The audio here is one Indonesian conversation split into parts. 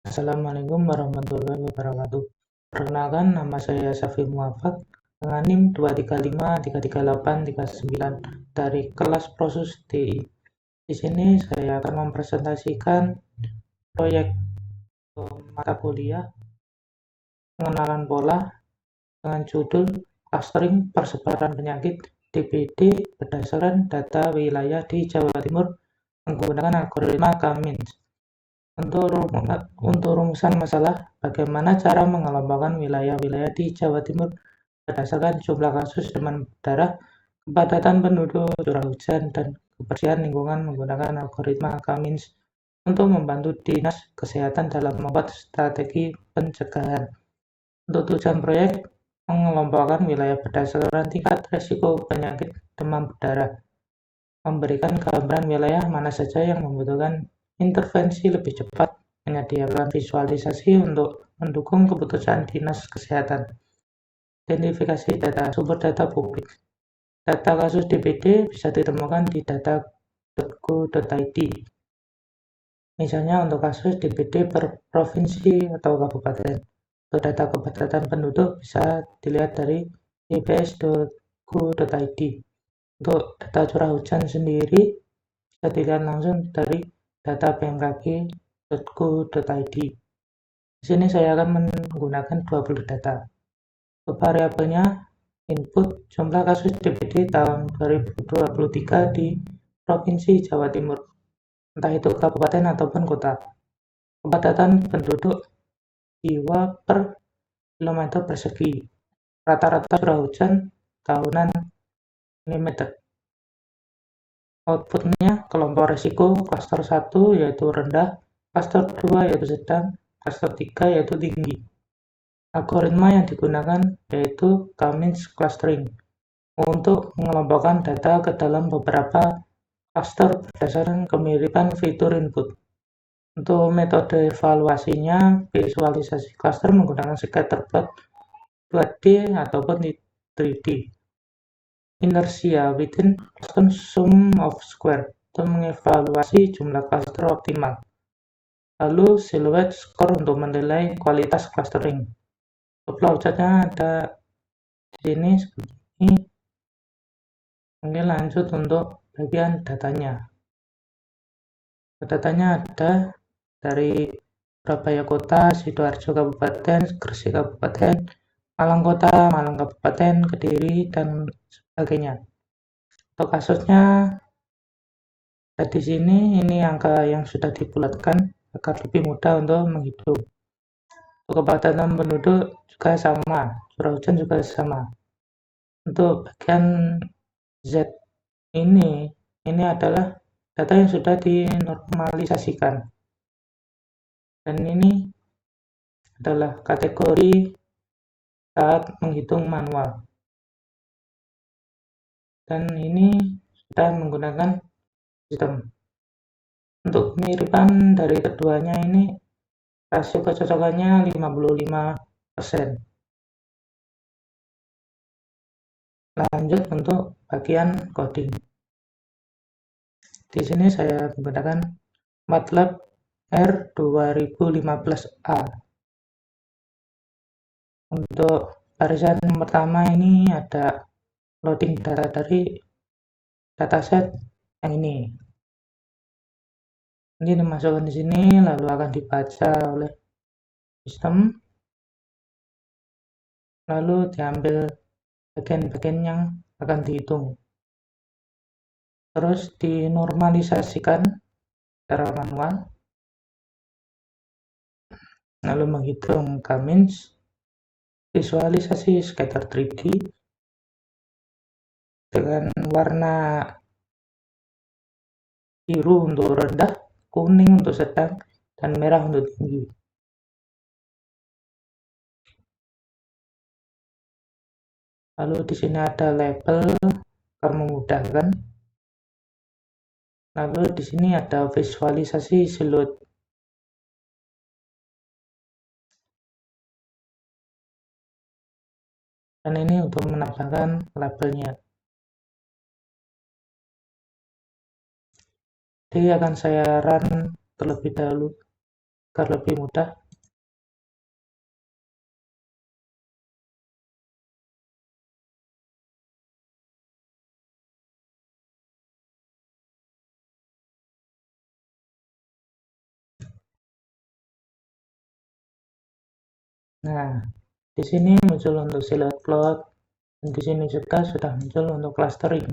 Assalamualaikum warahmatullahi wabarakatuh. Perkenalkan, nama saya Safi Muafak dengan NIM 235338339 dari kelas Prosus DI. Di sini saya akan mempresentasikan proyek mata kuliah pengenalan pola dengan judul Clustering Persebaran Penyakit DBD berdasarkan data wilayah di Jawa Timur menggunakan algoritma K-means. Untuk rumusan masalah, bagaimana cara mengelompokkan wilayah-wilayah di Jawa Timur berdasarkan jumlah kasus demam berdarah, kepadatan penduduk, curah hujan, dan kebersihan lingkungan menggunakan algoritma K-means untuk membantu Dinas Kesehatan dalam membuat strategi pencegahan. Untuk tujuan proyek, mengelompokkan wilayah berdasarkan tingkat risiko penyakit demam berdarah, memberikan gambaran wilayah mana saja yang membutuhkan intervensi lebih cepat, menyediakan visualisasi untuk mendukung keputusan Dinas Kesehatan, identifikasi data, sumber data publik. Data kasus DBD bisa ditemukan di data.go.id. Misalnya untuk kasus DBD per provinsi atau kabupaten. Untuk data kepadatan penduduk bisa dilihat dari dbs.go.id. Untuk data curah hujan sendiri bisa dilihat langsung dari data bmkg.go.id. Di sini saya akan menggunakan 20 data. Untuk variabelnya, input jumlah kasus DBD tahun 2023 di Provinsi Jawa Timur, entah itu kabupaten ataupun kota. Kepadatan penduduk jiwa per kilometer persegi. Rata-rata curah hujan tahunan mm. Outputnya kelompok risiko klaster 1 yaitu rendah, klaster 2 yaitu sedang, klaster 3 yaitu tinggi. Algoritma yang digunakan yaitu K-means clustering untuk mengelompokkan data ke dalam beberapa klaster berdasarkan kemiripan fitur input. Untuk metode evaluasinya, visualisasi klaster menggunakan scatterplot 2D ataupun 3D. Inersia within custom sum of square untuk mengevaluasi jumlah klaster optimal. Lalu silhouette score untuk menilai kualitas clustering. Flowchartnya ada di sini seperti ini. Oke, lanjut untuk bagian datanya. Datanya ada dari Surabaya Kota, Sidoarjo Kabupaten, Gresik Kabupaten, Malang Kota, Malang Kabupaten, Kediri, dan sebagainya. Untuk kasusnya ada di sini, ini angka yang sudah dibulatkan agar lebih mudah untuk menghitung. Untuk kepadatan penduduk juga sama, curah hujan juga sama. Untuk bagian Z ini adalah data yang sudah dinormalisasikan. Dan ini adalah kategori saat menghitung manual. Dan ini sudah menggunakan sistem. Untuk kemiripan dari keduanya ini rasio kecocokannya 55%. Lanjut untuk bagian coding. Di sini saya menggunakan MATLAB R2015A. Untuk barisan pertama ini ada loading data dari dataset yang ini. Ini dimasukkan di sini lalu akan dibaca oleh sistem, lalu diambil bagian-bagian yang akan dihitung, terus dinormalisasikan secara manual, lalu menghitung K-means, visualisasi scatter 3D dengan warna biru untuk rendah, kuning untuk sedang, dan merah untuk tinggi. Lalu di sini ada label agar memudahkan. Lalu di sini ada visualisasi silhouette. Dan ini untuk menambahkan labelnya. Jadi akan saya run terlebih dahulu. agar lebih mudah. Nah, di sini muncul untuk silhouette plot, dan di sini juga sudah muncul untuk clustering.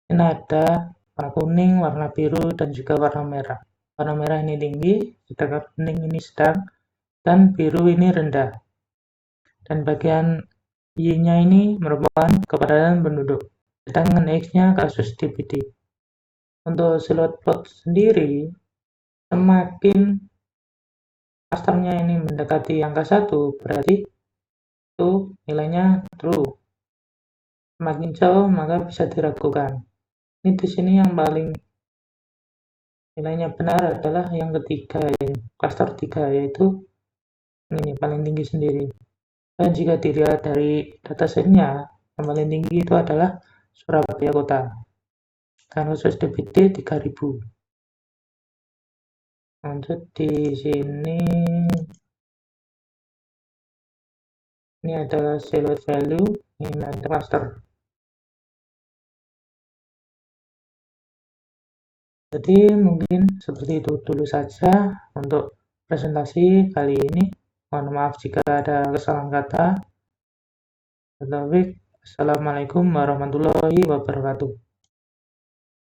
Ini ada warna kuning, warna biru, dan juga warna merah. Warna merah ini tinggi, sedangkan kuning ini sedang, dan biru ini rendah. Dan bagian Y-nya ini merupakan kepadatan penduduk, sedangkan X-nya kasus DPD. Untuk silhouette plot sendiri, semakin clusternya ini mendekati angka 1, berarti itu nilainya true. Semakin jauh maka bisa diragukan. Ini di sini yang paling nilainya benar adalah yang ketiga, cluster 3, yaitu ini paling tinggi sendiri. Dan jika dilihat dari datasetnya, yang paling tinggi itu adalah Surabaya Kota. Karena khusus DPD 3000. Lanjut di sini, ini adalah silhouette value, ini ada cluster. Jadi mungkin seperti itu dulu saja untuk presentasi kali ini. Mohon maaf jika ada kesalahan kata. Assalamualaikum warahmatullahi wabarakatuh.